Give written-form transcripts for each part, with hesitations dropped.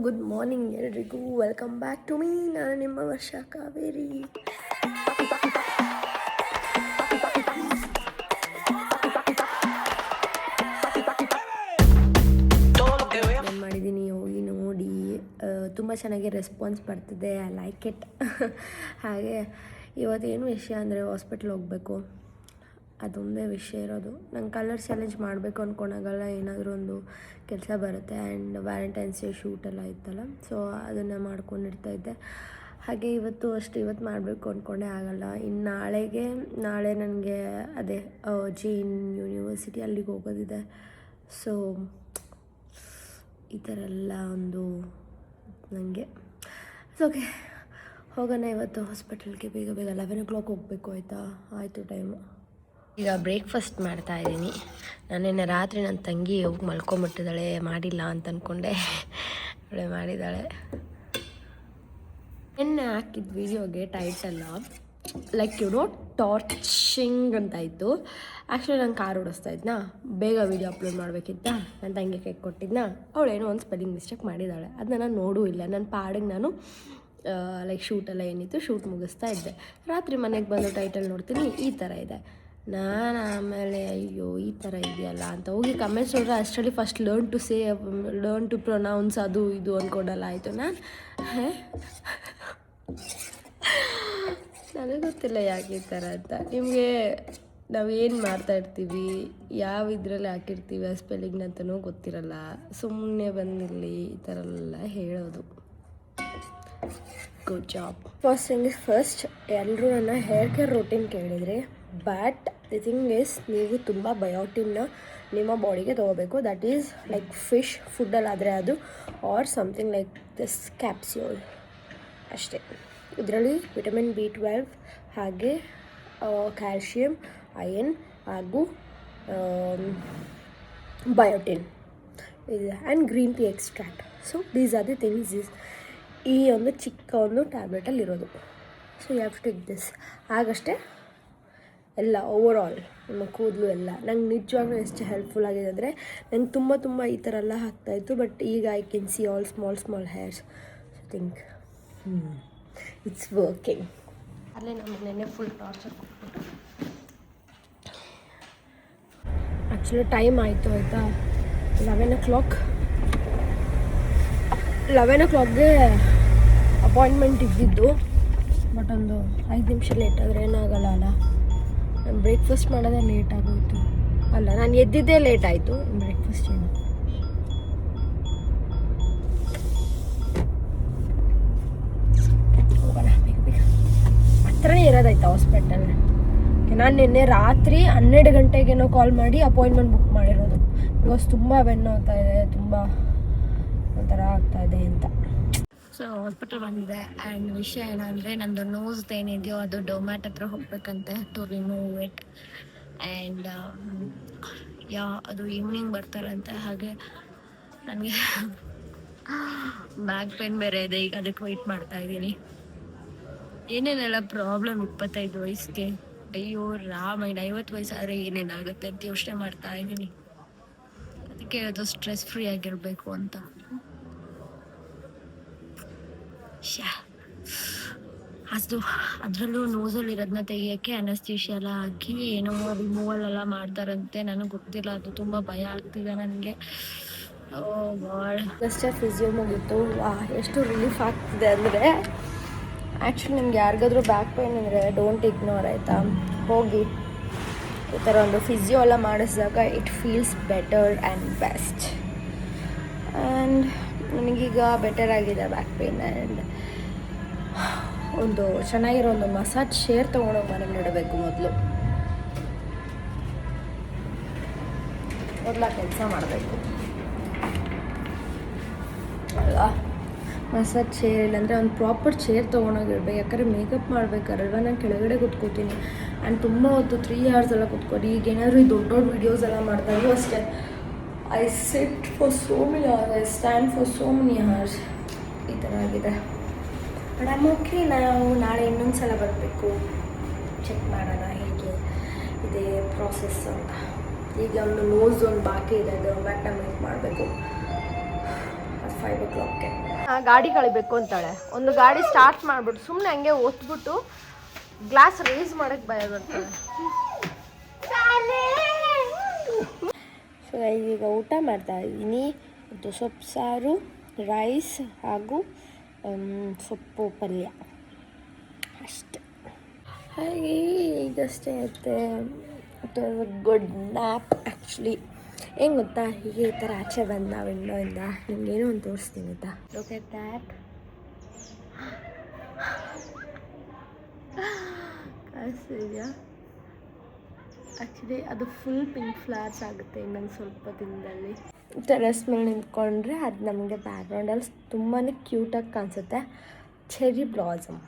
Good morning ಎಲ್ರಿಗೂ. Welcome back to me. ನಾನು ನಿಮ್ಮ ವರ್ಷ ಕಾವೇರಿ. ಏನು ಮಾಡಿದ್ದೀನಿ ಹೋಗಿ ನೋಡಿ. ತುಂಬ ಚೆನ್ನಾಗಿ ರೆಸ್ಪಾನ್ಸ್ ಬರ್ತಿದೆ. I like it. ಹಾಗೆ ಇವತ್ತೇನು ವಿಷಯ ಅಂದರೆ ಹಾಸ್ಪಿಟ್ಲ್ ಹೋಗಬೇಕು, ಅದೊಂದೇ ವಿಷಯ ಇರೋದು. ನಂಗೆ ಕಲರ್ ಚಾಲೆಂಜ್ ಮಾಡಬೇಕು ಅಂದ್ಕೊಂಡಾಗಲ್ಲ ಏನಾದರೂ ಒಂದು ಕೆಲಸ ಬರುತ್ತೆ. ಆ್ಯಂಡ್ ವ್ಯಾಲೆಂಟೈನ್ಸ್ ಡೇ ಶೂಟೆಲ್ಲ ಇತ್ತಲ್ಲ, ಸೊ ಅದನ್ನು ಮಾಡ್ಕೊಂಡಿರ್ತಾಯಿದ್ದೆ. ಹಾಗೆ ಇವತ್ತು ಮಾಡಬೇಕು ಅಂದ್ಕೊಂಡೆ, ಆಗಲ್ಲ. ಇನ್ನು ನಾಳೆ ನನಗೆ ಅದೇ ಜೈನ್ ಯೂನಿವರ್ಸಿಟಿ ಅಲ್ಲಿಗೆ ಹೋಗೋದಿದೆ. ಸೊ ಈ ಥರ ಎಲ್ಲ ಒಂದು ನನಗೆ ಓಕೆ, ಹೋಗೋಣ ಇವತ್ತು ಹಾಸ್ಪಿಟಲ್ಗೆ. ಬೇಗ 11 o'clock ಹೋಗಬೇಕು. ಆಯಿತು ಟೈಮು. ಈಗ ಬ್ರೇಕ್ಫಾಸ್ಟ್ ಮಾಡ್ತಾಯಿದ್ದೀನಿ. ನಾನೇನು ರಾತ್ರಿ ನನ್ನ ತಂಗಿ ಹೋಗಿ ಮಲ್ಕೊಂಬಿಟ್ಟಿದ್ದಾಳೆ, ಮಾಡಿಲ್ಲ ಅಂತ ಅಂದ್ಕೊಂಡೆ. ಅವಳೆ ಮಾಡಿದ್ದಾಳೆ. ನಿನ್ನೆ ಹಾಕಿದ ವಿಡಿಯೋಗೆ ಟೈಟಲ್ಲ ಲೈಕ್ ಟಾರ್ಚಿಂಗ್ ಅಂತ ಇತ್ತು. ಆ್ಯಕ್ಚುಲಿ ನಾನು ಕಾರ್ ಓಡಿಸ್ತಾ ಇದ್ನಾ, ಬೇಗ ವೀಡಿಯೋ ಅಪ್ಲೋಡ್ ಮಾಡಬೇಕಿತ್ತ. ನನ್ನ ತಂಗಿ ಕೇಕ್ ಕೊಟ್ಟಿದ್ನಾ, ಅವಳೇನೋ ಒಂದು ಸ್ಪೆಲ್ಲಿಂಗ್ ಮಿಸ್ಟೇಕ್ ಮಾಡಿದ್ದಾಳೆ. ಅದನ್ನ ನಾನು ನೋಡೂ ಇಲ್ಲ. ನನ್ನ ಪಾಡಿಗೆ ನಾನು ಲೈಕ್ ಶೂಟೆಲ್ಲ ಏನಿತ್ತು ಶೂಟ್ ಮುಗಿಸ್ತಾ ಇದ್ದೆ. ರಾತ್ರಿ ಮನೆಗೆ ಬಂದು ಟೈಟಲ್ ನೋಡ್ತೀನಿ, ಈ ಥರ ಇದೆ. ನಾನು ಆಮೇಲೆ ಅಯ್ಯೋ ಈ ಥರ ಇದೆಯಲ್ಲ ಅಂತ ಹೋಗಿ ಕಮೆಂಟ್ಸ್ ನೋಡ್ರೆ ಅಷ್ಟರಲ್ಲಿ ಫಸ್ಟ್ ಲರ್ನ್ ಟು ಪ್ರೊನೌನ್ಸ್ ಅದು ಇದು ಅಂದ್ಕೊಂಡಲ್ಲ. ಆಯಿತು, ನನಗೆ ಗೊತ್ತಿಲ್ಲ ಯಾಕೆ ಈ ಥರ ಅಂತ. ನಿಮಗೆ ನಾವೇನು ಮಾಡ್ತಾಯಿರ್ತೀವಿ, ಯಾವ ಇದರಲ್ಲಿ ಹಾಕಿರ್ತೀವಿ ಆ ಸ್ಪೆಲ್ಲಿಂಗ್ ಅಂತಲೂ ಗೊತ್ತಿರಲ್ಲ. ಸುಮ್ಮನೆ ಬಂದಿರಲಿ ಈ ಥರ ಎಲ್ಲ ಹೇಳೋದು. Good job. First thing is first, ಎಲ್ಲರೂ ನನ್ನ ಹೇರ್ ಕೇರ್ ರೂಟೀನ್ ಕೇಳಿದರೆ, ಬಟ್ ದಿ ಥಿಂಗ್ ಇಸ್ ನೀವು ತುಂಬ ಬಯೋಟಿನ್ನ ನಿಮ್ಮ ಬಾಡಿಗೆ ತೊಗೋಬೇಕು. ದಟ್ ಈಸ್ ಲೈಕ್ ಫಿಶ್ ಫುಡ್ಡಲ್ಲಾದರೆ ಅದು, or something like this capsule ಅಷ್ಟೇ. ಇದರಲ್ಲಿ ವಿಟಮಿನ್ B12 ಹಾಗೆ ಕ್ಯಾಲ್ಶಿಯಮ್, ಐರನ್ ಹಾಗೂ ಬಯೋಟಿನ್ ಇದೆ, and green tea extract. So these are the things ಈ ಒಂದು ಚಿಕ್ಕ ಒಂದು ಟ್ಯಾಬ್ಲೆಟಲ್ಲಿರೋದು. So you have to take this. ಆಗಷ್ಟೇ ಎಲ್ಲ ಓವರಾಲ್ ನಿಮ್ಮ ಕೂದಲು ಎಲ್ಲ ನಂಗೆ ನಿಜವಾಗ್ಲೂ ಎಷ್ಟು ಹೆಲ್ಪ್ಫುಲ್ ಆಗಿದೆ ಅಂದರೆ, ನಂಗೆ ತುಂಬ ಈ ಥರ ಎಲ್ಲ ಆಗ್ತಾಯಿತ್ತು. ಬಟ್ ಈಗ I can see all small hairs. So think it's working. ಅಲ್ಲೇ ನಮಗೆ ನೆನ್ನೆ ಫುಲ್ ಟಾರ್ಚರ್ ಕೊಟ್ಬಿಟ್ಟು. ಆ್ಯಕ್ಚುಲಿ ಟೈಮ್ ಆಯಿತು ಆಯಿತಾ, 11 o'clockಗೆ ಅಪಾಯಿಂಟ್ಮೆಂಟ್ ಇದ್ದಿದ್ದು. ಬಟ್ ಒಂದು 5 ನಿಮಿಷ ಲೇಟ್ ಆದರೆ ಏನಾಗಲ್ಲ ಅಲ್ಲ. ನಾನು ಬ್ರೇಕ್ಫಾಸ್ಟ್ ಮಾಡೋದೇ ಲೇಟ್ ಆಗೋಯಿತು. ಅಲ್ಲ, ನಾನು ಎದ್ದಿದ್ದೇ ಲೇಟ್ ಆಯಿತು. ಬ್ರೇಕ್ಫಾಸ್ಟ್ ಏನು ಹೋಗೋಣ ಬೇಗ ಹತ್ರನೇ ಇರೋದಾಯ್ತಾ ಹಾಸ್ಪಿಟಲ್. ನಾನು ನಿನ್ನೆ ರಾತ್ರಿ 12 ಗಂಟೆಗೇನೋ ಕಾಲ್ ಮಾಡಿ ಅಪಾಯಿಂಟ್ಮೆಂಟ್ ಬುಕ್ ಮಾಡಿರೋದು. ಬಿಕಾಸ್ ತುಂಬ ಬೆನ್ನೋಗ್ತಾ ಇದೆ, ತುಂಬ ಒಂಥರ ಆಗ್ತಾಯಿದೆ ಅಂತ. ಸೊ ಹಾಸ್ಪಿಟಲ್ ಬಂದಿದೆ. ಆ್ಯಂಡ್ ವಿಷಯ ಏನಂದರೆ, ನಂದು ನೋಸ್ದು ಏನಿದೆಯೋ ಅದು ಡೊಮ್ಯಾಟ್ ಹತ್ರ ಹೋಗ್ಬೇಕಂತೆ ಟು ರಿಮೂವ್ ಇಟ್. ಆ್ಯಂಡ್ ಅದು ಈವ್ನಿಂಗ್ ಬರ್ತಾರಂತೆ. ಹಾಗೆ ನನಗೆ ಬ್ಯಾಕ್ ಪೇನ್ ಬೇರೆ ಇದೆ. ಈಗ ಅದಕ್ಕೆ ವೆಯ್ಟ್ ಮಾಡ್ತಾಯಿದ್ದೀನಿ. ಏನೇನೆಲ್ಲ ಪ್ರಾಬ್ಲಮ್ 25 ವಯಸ್ಸಿಗೆ. ಅಯ್ಯೋ ರಾಮಾಯಣ, 50 ವಯಸ್ಸಾದರೆ ಏನೇನಾಗುತ್ತೆ ಅಂತ ಯೋಚನೆ ಮಾಡ್ತಾಯಿದ್ದೀನಿ. ಅದಕ್ಕೆ ಅದು ಸ್ಟ್ರೆಸ್ ಫ್ರೀ ಆಗಿರಬೇಕು ಅಂತ. ಅದರಲ್ಲೂ ನೋಸಲ್ಲಿ ಇರೋದನ್ನ ತೆಗಿಯೋಕ್ಕೆ ಅನಸ್ತೇಷಿಯಾ ಎಲ್ಲ ಹಾಕಿ ಏನೋ ರಿಮೂವಲ್ ಎಲ್ಲ ಮಾಡ್ತಾರಂತೆ. ನನಗೆ ಗೊತ್ತಿಲ್ಲ, ಅದು ತುಂಬ ಭಯ ಆಗ್ತಿದೆ ನನಗೆ. ಅಷ್ಟೇ ಫಿಸಿಯೋ ಮುಗಿತು. ಎಷ್ಟು ರಿಲೀಫ್ ಆಗ್ತಿದೆ ಅಂದರೆ, ಆ್ಯಕ್ಚುಲಿ ನಿಮ್ಗೆ ಯಾರಿಗಾದ್ರೂ ಬ್ಯಾಕ್ ಪೇನ್ ಅಂದರೆ ಡೋಂಟ್ ಇಗ್ನೋರ್ ಆಯಿತಾ. ಹೋಗಿ ಈ ಥರ ಒಂದು ಫಿಸಿಯೋ ಎಲ್ಲ ಮಾಡಿಸಿದಾಗ it feels better and best. And ನನಗೀಗ ಬೆಟರ್ ಆಗಿದೆ ಬ್ಯಾಕ್ ಪೇನ್. ಆ್ಯಂಡ್ ಒಂದು ಚೆನ್ನಾಗಿರೋ ಒಂದು ಮಸಾಜ್ ಚೇರ್ ತೊಗೊಂಡೋಗಿ ಮನೇಲಿ ಇಡಬೇಕು. ಮೊದಲು ಕೆಲಸ ಮಾಡಬೇಕು ಅಲ್ವಾ. ಮಸಾಜ್ ಚೇರ್ ಇಲ್ಲಾಂದರೆ ಒಂದು ಪ್ರಾಪರ್ ಚೇರ್ ತೊಗೊಂಡೋಗಿರ್ಬೇಕು. ಯಾಕಂದರೆ ಮೇಕಪ್ ಮಾಡ್ಬೇಕಾರಲ್ವ, ನಾನು ಕೆಳಗಡೆ ಕೂತ್ಕೋತೀನಿ. ಆ್ಯಂಡ್ ತುಂಬ ಹೊತ್ತು 3 hours ಎಲ್ಲ ಕೂತ್ಕೊಂಡು, ಈಗ ಏನಾದರೂ ಈ ದೊಡ್ಡ ವೀಡಿಯೋಸ್ ಎಲ್ಲ ಮಾಡ್ತಾಯಿದ್ರು ಅಷ್ಟೇ. I sit for so many hours, I stand for so many hours. ಈ ಥರ ಆಗಿದೆ. But I'm okay. ನಾವು ನಾಳೆ ಇನ್ನೊಂದು ಸಲ ಬರಬೇಕು, ಚೆಕ್ ಮಾಡೋಣ ಹೇಗೆ ಇದೆ ಪ್ರಾಸೆಸ್ ಅಂತ. ಈಗ ಒಂದು ನೋಸ್ ಒಂದು ಬಾಕಿ ಇದೆ, ಅದು ಬ್ಯಾಕ್ನ ಮೇಕ್ ಮಾಡಬೇಕು. ಅದು 5 o'clockಗೆ ಗಾಡಿ ಕಳಿಬೇಕು ಅಂತಾಳೆ. ಒಂದು ಗಾಡಿ ಸ್ಟಾರ್ಟ್ ಮಾಡಿಬಿಟ್ಟು ಸುಮ್ಮನೆ ಹಂಗೆ ಒತ್ಬಿಟ್ಟು ಗ್ಲಾಸ್ ರೇಸ್ ಮಾಡೋಕ್ಕೆ ಭಯ ಬರ್ತಾಳೆ. ಸೊ ಈಗ ಊಟ ಮಾಡ್ತಾ ಇದ್ದೀನಿ. ಇದು ಸೊಪ್ಪು ಸಾರು, ರೈಸ್ ಹಾಗೂ ಸೊಪ್ಪು ಪಲ್ಯ ಅಷ್ಟೆ. ಹಾಗೆ ಈಗಷ್ಟೇ ಆಯ್ತೆ. Good nap actually. ಹೆಂಗೆ ಗೊತ್ತಾ, ಹೀಗೆ ಈ ಥರ ಆಚೆ ಬಂದ ವಿಂಡೋಯಿಂದ ನಿಮಗೇನೋ ಒಂದು ತೋರಿಸ್ತೀನಿ ಆಯಿತಾ. Look at that. ಕಾಣಿಸ್ತಿದೆಯಾ? ಆ್ಯಕ್ಚುಲಿ ಅದು ಫುಲ್ ಪಿಂಕ್ ಫ್ಲವರ್ಸ್ ಆಗುತ್ತೆ ಇನ್ನೊಂದು ಸ್ವಲ್ಪ ದಿನದಲ್ಲಿ. ಟೆರೆಸ್ ಮೇಲೆ ನಿಂತ್ಕೊಂಡ್ರೆ ಅದು ನಮಗೆ ಬ್ಯಾಕ್ಗ್ರೌಂಡಲ್ಲಿ ತುಂಬಾ ಕ್ಯೂಟಾಗಿ ಕಾಣಿಸುತ್ತೆ. Cherry blossom.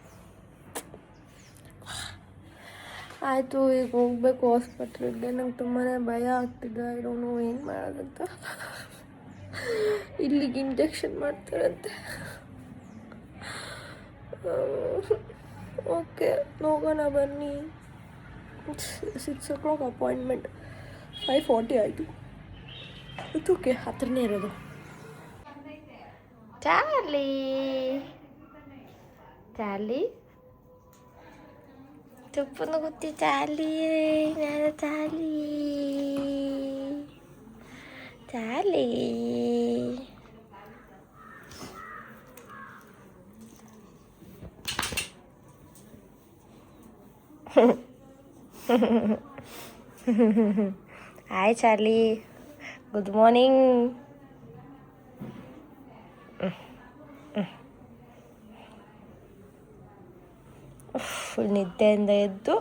ಆಯಿತು, ಈಗ ಹೋಗ್ಬೇಕು ಹಾಸ್ಪಿಟ್ಲಿಗೆ. ನಂಗೆ ತುಂಬಾ ಭಯ ಆಗ್ತಿದೆ. ಇರೋನು ಏನು ಮಾಡೋದಂತ. ಇಲ್ಲಿಗೆ ಇಂಜೆಕ್ಷನ್ ಮಾಡ್ತಾರಂತೆ. ಓಕೆ, ಹೋಗೋಣ ಬನ್ನಿ. 6 o'clock ಅಪಾಯಿಂಟ್ಮೆಂಟ್. 5:40 ಆಯಿತು. ಓಕೆ, ಹತ್ರನೇ ಇರೋದು. ಚಾರ್ಲಿ ಚಾರ್ಲಿ ತುಪ್ಪನ ಗೊತ್ತಿ ಚಾರ್ಲಿ. ನಾನು Charlie Charlie. Hi Charlie, good morning. Full ನಿದ್ದೆಯಿಂದ ಎದ್ದು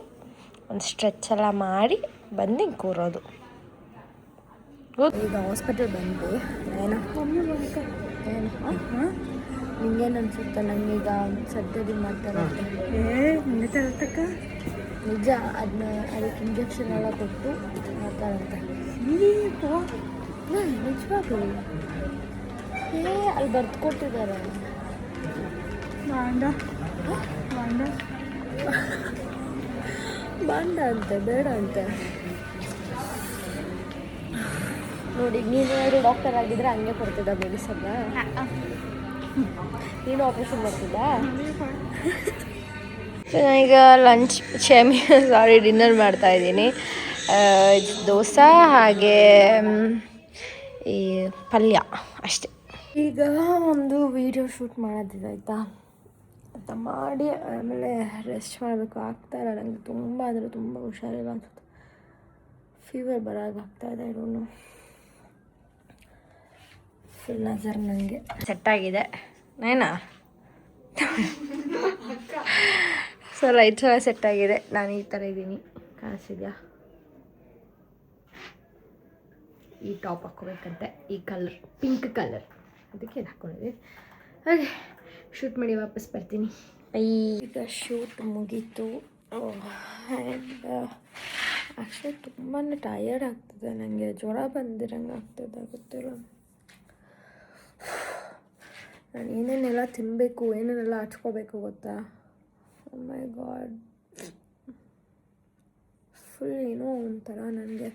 ಒಂದು ಸ್ಟ್ರೆಚ್ ಎಲ್ಲ ಮಾಡಿ ಬಂದು ಹಿಂಗೆ ಕೂರೋದು. ಈಗ ಹಾಸ್ಪಿಟಲ್ ಬಂದು ಏನೋ ನಿಂಗೇನು ಅನ್ಸುತ್ತೆ? ನನಗೀಗ ಸದ್ಯದಲ್ಲಿ ಮಾಡ್ತಾರಂತೆ. ನಿಜ, ಅದಕ್ಕೆ ಇಂಜೆಕ್ಷನ್ ಎಲ್ಲ ಕೊಟ್ಟು ಮಾಡ್ತಾರಂತೆ. ನಿಜವಾಗ್ಲೂ ಅಲ್ಲಿ ಬರ್ದು ಕೊಟ್ಟಿದ್ದಾರೆ. ಬಾಂಡ ಅಂತೆ, ಬೇಡ ಅಂತೆ. ನೋಡಿ, ನೀನೇನಾದ್ರು ಡಾಕ್ಟರ್ ಆಗಿದ್ರೆ ಹಂಗೆ ಕೊಡ್ತಿದ್ದ ಮೆಡಿಸನ್ನ. ನೀನು ಆಪ್ರೇಷನ್ ಮಾಡ್ತಿದ್ದ. ಈಗ ಲಂಚ್ ಡಿನ್ನರ್ ಮಾಡ್ತಾಯಿದ್ದೀನಿ. ದೋಸೆ ಹಾಗೆ ಈ ಪಲ್ಯ ಅಷ್ಟೆ. ಈಗ ಒಂದು ವೀಡಿಯೋ ಶೂಟ್ ಮಾಡೋದಿದೆ ಆಯಿತಾ. ಅಂತ ಮಾಡಿ ಆಮೇಲೆ ರೆಸ್ಟ್ ಮಾಡಬೇಕು. ಆಗ್ತಾಯಿಲ್ಲ ನನಗೆ. ತುಂಬ ಅಂದರೆ ತುಂಬ ಹುಷಾರಿಲ್ಲ ಅನ್ಸುತ್ತೆ. ಫೀವರ್ ಬರೋದಾಗ್ತಾಯಿದೆ. ಇರೋನು ಫುಲ್ ನಜರ್ ನನಗೆ ಸೆಟ್ಟಾಗಿದೆ. ನೈನಾ ಸೊ ಲೈಟ್ಸ್ ಎಲ್ಲ ಸೆಟ್ಟಾಗಿದೆ. ನಾನು ಈ ಥರ ಇದ್ದೀನಿ, ಕಾಣಿಸಿದ್ಯಾ? ಈ ಟಾಪ್ ಹಾಕ್ಕೋಬೇಕಂತೆ. ಈ ಕಲರ್ ಪಿಂಕ್ ಕಲರ್, ಅದಕ್ಕೆ ಇದು ಹಾಕ್ಕೊಂಡಿದ್ದೀನಿ. ಹಾಗೆ ಶೂಟ್ ಮಾಡಿ ವಾಪಸ್ ಬರ್ತೀನಿ. ಈಗ ಶೂಟ್ ಮುಗೀತು. ಆ್ಯಂಡ್ ಆ್ಯಕ್ಚುಲಿ ತುಂಬಾ ಟಯರ್ಡ್ ಆಗ್ತದೆ ನನಗೆ. ಜ್ವರ ಬಂದಿರಂಗೆ ಆಗ್ತದೆ, ಗೊತ್ತಿಲ್ಲ. ನಾನು ಏನೇನೆಲ್ಲ ತಿನ್ನಬೇಕು, ಏನೇನೆಲ್ಲ ಹಚ್ಕೋಬೇಕು ಗೊತ್ತಾ? ಓ ಮೈ ಗಾಡ್, ಫುಲ್ ಏನೋ ಒಂಥರ ನನಗೆ.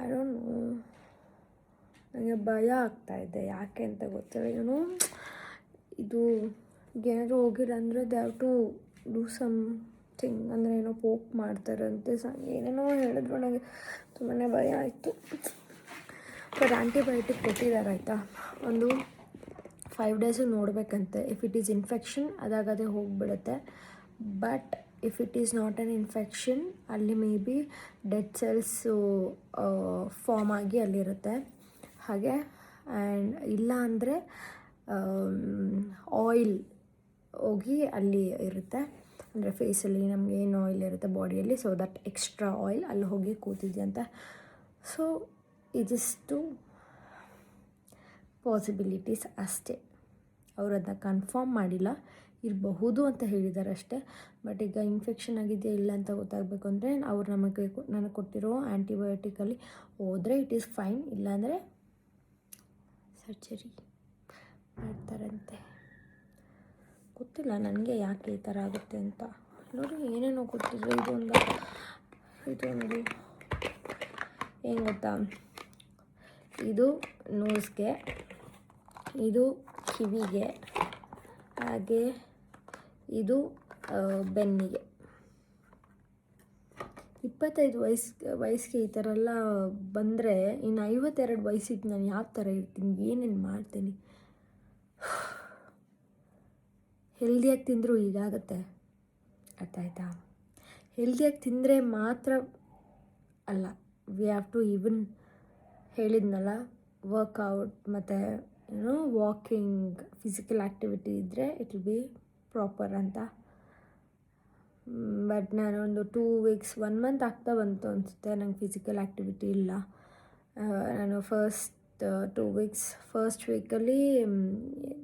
ಐ ಡೋಂಟ್ ನೋ, ನನಗೆ ಭಯ ಆಗ್ತಾಯಿದೆ. ಯಾಕೆ ಅಂತ ಗೊತ್ತಿಲ್ಲ. ಏನೋ ಇದು ಏನಾದರೂ ಹೋಗಿಲ್ಲ ಅಂದರೆ they have to do something. ಅಂದರೆ ಏನೋ ಪೋಕ್ ಮಾಡ್ತಾರಂತೆ. ಏನೇನೋ ಹೇಳಿದ್ರು. ನನಗೆ ತುಂಬಾ ಭಯ ಆಯಿತು. ಬಟ್ ಆ್ಯಂಟಿಬಯೋಟಿಕ್ ಕೊಟ್ಟಿದ್ದಾರೆ ಆಯಿತಾ. ಒಂದು 5 days ನೋಡಬೇಕಂತೆ. ಇಫ್ ಇಟ್ ಈಸ್ ಇನ್ಫೆಕ್ಷನ್ ಅದಾಗದೇ ಹೋಗಿಬಿಡುತ್ತೆ. But if it is not an infection, ಅಲ್ಲಿ maybe dead cells form ಆಗಿ ಅಲ್ಲಿರುತ್ತೆ ಹಾಗೆ. ಆ್ಯಂಡ್ ಇಲ್ಲ ಅಂದರೆ ಆಯಿಲ್ ಹೋಗಿ ಅಲ್ಲಿ ಇರುತ್ತೆ. ಅಂದರೆ ಫೇಸಲ್ಲಿ ನಮಗೆ ಏನು ಆಯಿಲ್ ಇರುತ್ತೆ ಬಾಡಿಯಲ್ಲಿ, ಸೊ ದಟ್ ಎಕ್ಸ್ಟ್ರಾ ಆಯಿಲ್ ಅಲ್ಲಿ ಹೋಗಿ ಕೂತಿದೆಯಂತೆ. ಸೊ ಇದಿಷ್ಟು ಪಾಸಿಬಿಲಿಟೀಸ್ ಅಷ್ಟೇ. ಅವರು ಅದನ್ನ ಕನ್ಫರ್ಮ್ ಮಾಡಿಲ್ಲ. ಇರಬಹುದು ಅಂತ ಹೇಳಿದ್ದಾರೆ ಅಷ್ಟೇ. ಬಟ್ ಈಗ ಇನ್ಫೆಕ್ಷನ್ ಆಗಿದೆಯಾ ಇಲ್ಲ ಅಂತ ಗೊತ್ತಾಗಬೇಕು ಅಂದರೆ ಅವ್ರು ನನಗೆ ಕೊಟ್ಟಿರೋ ಆ್ಯಂಟಿಬಯೋಟಿಕಲ್ಲಿ ಹೋದರೆ ಇಟ್ ಈಸ್ ಫೈನ್. ಇಲ್ಲಾಂದರೆ ಸರ್ಜರಿ ಮಾಡ್ತಾರಂತೆ. ಗೊತ್ತಿಲ್ಲ ನನಗೆ ಯಾಕೆ ಈ ಥರ ಆಗುತ್ತೆ ಅಂತ. ನೋಡಿ ಏನೇನೋ ಕೊಟ್ಟಿದ್ರು. ಇದು ನೋಡಿ ಏನು ಗೊತ್ತಾ, ಇದು ನೋಸ್ಗೆ, ಇದು ಕಿವಿಗೆ, ಹಾಗೆ ಇದು ಬೆನ್ನಿಗೆ. 25 ವಯಸ್ಸಿಗೆ ಈ ಥರ ಎಲ್ಲ ಬಂದರೆ ಇನ್ನು 52 ವಯಸ್ಸಿಗೆ ನಾನು ಯಾವ ಥರ ಇರ್ತೀನಿ, ಏನೇನು ಮಾಡ್ತೀನಿ. ಹೆಲ್ದಿಯಾಗಿ ತಿಂದರೂ ಹೀಗಾಗತ್ತೆ, ಅರ್ಥ ಆಯ್ತಾ? ಹೆಲ್ದಿಯಾಗಿ ತಿಂದರೆ ಮಾತ್ರ ಅಲ್ಲ, ವಿ ಹ್ಯಾವ್ ಟು ಈವನ್ ಹೇಳಿದ್ನಲ್ಲ, ವರ್ಕೌಟ್ ಮತ್ತು ವಾಕಿಂಗ್, ಫಿಸಿಕಲ್ ಆ್ಯಕ್ಟಿವಿಟಿ ಇದ್ದರೆ ಇಟ್ ವಿಲ್ ಬಿ ಪ್ರಾಪರ್ ಅಂತ. ಬಟ್ ನಾನು ಒಂದು 2 ವೀಕ್ಸ್ 1 ಮಂತ್ ಆಗ್ತಾ ಬಂತು ಅನಿಸುತ್ತೆ ನಂಗೆ ಫಿಸಿಕಲ್ ಆ್ಯಕ್ಟಿವಿಟಿ ಇಲ್ಲ. ನಾನು ಫಸ್ಟ್ 2 ವೀಕ್ಸ್ ಫಸ್ಟ್ ವೀಕಲ್ಲಿ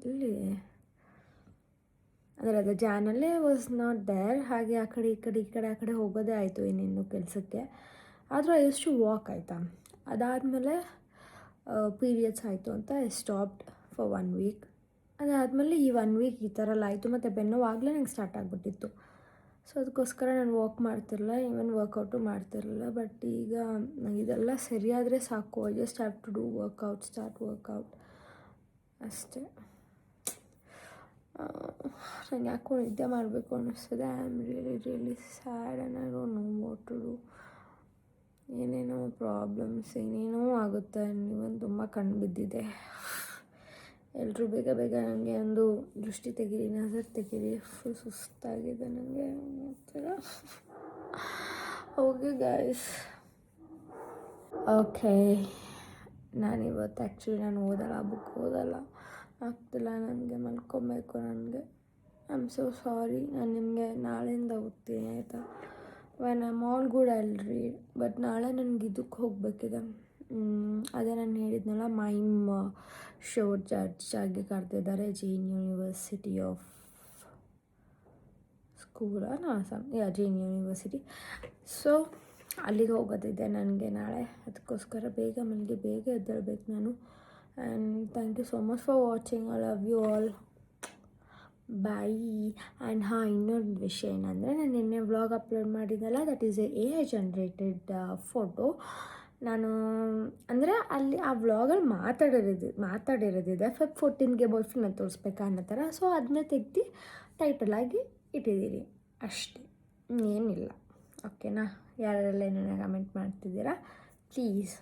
ಎಲ್ಲಿ ಅಂದರೆ ಅದು ಜಾನಲ್ಲೇ ವಾಸ್ ನಾಟ್ ದೇರ್. ಹಾಗೆ ಆ ಕಡೆ ಹೋಗೋದೇ ಆಯಿತು ಇನ್ನಿನ್ನು ಕೆಲಸಕ್ಕೆ. ಆದರೂ ಐ ಯೂಸ್ ಟು ವಾಕ್, ಆಯಿತಾ. ಅದಾದಮೇಲೆ ಪೀರಿಯಡ್ಸ್ ಆಯಿತು ಅಂತ ಐ ಸ್ಟಾಪ್ಡ್ ಫಾರ್ 1 ವೀಕ್. ಅದಾದಮೇಲೆ ಈ 1 ವೀಕ್ ಈ ಥರ ಎಲ್ಲ ಆಯಿತು, ಮತ್ತು ಬೆನ್ನೋವು ಆಗಲೇ ನಂಗೆ ಸ್ಟಾರ್ಟ್ ಆಗಿಬಿಟ್ಟಿತ್ತು. ಸೊ ಅದಕ್ಕೋಸ್ಕರ ನಾನು ವಾಕ್ ಮಾಡ್ತಿರಲಿಲ್ಲ, ಈವನ್ ವರ್ಕೌಟು ಮಾಡ್ತಿರಲಿಲ್ಲ. ಬಟ್ ಈಗ ಇದೆಲ್ಲ ಸರಿಯಾದರೆ ಸಾಕು, I just have to do start workout ಅಷ್ಟೇ. ನಂಗೆ ಯಾಕೋ ನಿದ್ದೆ ಮಾಡಬೇಕು ಅನ್ನಿಸ್ತದೆ. I am really sad and I don't know what to do. ಏನೇನೋ ಪ್ರಾಬ್ಲಮ್ಸ್ ಏನೇನೋ ಆಗುತ್ತೆ. ಇವನ್ ತುಂಬ ಕಣ್ಣು ಬಿದ್ದಿದೆ. ಎಲ್ಲರೂ ಬೇಗ ನನಗೆ ಒಂದು ದೃಷ್ಟಿ ತೆಗೀರಿ, ನಜರ್ ತೆಗೀರಿ. ಫುಲ್ ಸುಸ್ತಾಗಿದೆ ನನಗೆ. ಓಕೆ ಗೈಸ್, ಓಕೆ, ನಾನಿವತ್ತು ಆ್ಯಕ್ಚುಲಿ ನಾನು ಓದಲ್ಲ, ಬುಕ್ ಓದಲ್ಲ, ಆಗ್ತಿಲ್ಲ ನನಗೆ, ಮಲ್ಕೊಬೇಕು ನನಗೆ. I am so sorry. ನಾನು ನಿಮಗೆ ನಾಳೆಯಿಂದ ಓದ್ತೀನಿ, ಆಯಿತಾ? When I am all good I will read. But ನಾಳೆ ನನಗೆ ಇದಕ್ಕೆ ಹೋಗಬೇಕಿದೆ. ಅದೇ ನಾನು ಹೇಳಿದ್ನಲ್ಲ, ಮೈಮ್ ಶೋ ಜಡ್ಜ್ ಆಗಿ ಕರೆದಿದ್ದಾರೆ Jain university of Jain university. So ಅಲ್ಲಿಗೆ ಹೋಗೋದಿದೆ ನನಗೆ ನಾಳೆ. ಅದಕ್ಕೋಸ್ಕರ ಬೇಗ ಮಲಗಿ ಬೇಗ ಎದ್ದೇಳಬೇಕು ನಾನು. And thank you so much for watching. I love you all. Bye. And ಇನ್ನೊಂದು ವಿಷಯ ಏನಂದರೆ, ನಾನು ನಿನ್ನೆ ವ್ಲಾಗ್ ಅಪ್ಲೋಡ್ ಮಾಡಿದ್ದಲ್ಲ, that is a AI generated photo. ನಾನು ಅಂದರೆ ಅಲ್ಲಿ ಆ ವ್ಲಾಗಲ್ಲಿ ಮಾತಾಡಿರೋದಿದೆ ಫೆಬ್ 14ಗೆ ಬಾಯ್ ಫ್ರೆಂಡ್ನ ತೋರಿಸ್ಬೇಕಾ ಅನ್ನೋ ಥರ. ಸೊ ಅದನ್ನ ತೆಗ್ದು ಟೈಟಲಾಗಿ ಇಟ್ಟಿದ್ದೀರಿ ಅಷ್ಟೇ, ಏನಿಲ್ಲ. ಓಕೆನಾ? ಯಾರೆಲ್ಲ ಏನೇನೋ ಕಮೆಂಟ್ ಮಾಡ್ತಿದ್ದೀರಾ, ಪ್ಲೀಸ್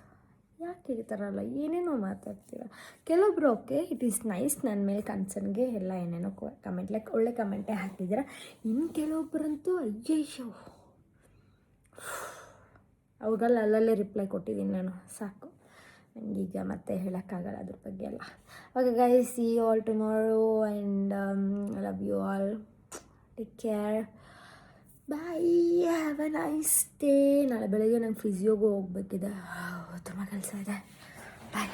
ಯಾಕೆ ಈ ಥರ ಅಲ್ಲ ಏನೇನೋ ಮಾತಾಡ್ತೀರಾ. ಕೆಲವೊಬ್ರು ಓಕೆ, ಇಟ್ ಈಸ್ ನೈಸ್, ನನ್ನ ಮೇಲೆ ಕನ್ಸರ್ನ್ಗೆ ಎಲ್ಲ ಏನೇನೋ ಕಮೆಂಟ್ ಒಳ್ಳೆ ಕಮೆಂಟೇ ಹಾಕಿದ್ದೀರಾ. ಇನ್ನು ಕೆಲವೊಬ್ಬರಂತೂ ಅಯ್ಯಯ್ಯೋ, ಅವ್ರಿಗೆಲ್ಲ ಅಲ್ಲಲ್ಲೇ ರಿಪ್ಲೈ ಕೊಟ್ಟಿದ್ದೀನಿ ನಾನು, ಸಾಕು. ನನಗೀಗ ಮತ್ತೆ ಹೇಳೋಕ್ಕಾಗಲ್ಲ ಅದ್ರ ಬಗ್ಗೆ ಎಲ್ಲ. Okay guys, see you all tomorrow and I love you all. Take care. Bye. Have a nice day. ನಾಳೆ ಬೆಳಗ್ಗೆ ನಂಗೆ ಫಿಸಿಯೋಗೂ ಹೋಗಬೇಕಿದೆ, ತುಂಬ ಕೆಲಸ ಇದೆ. ಬಾಯ್.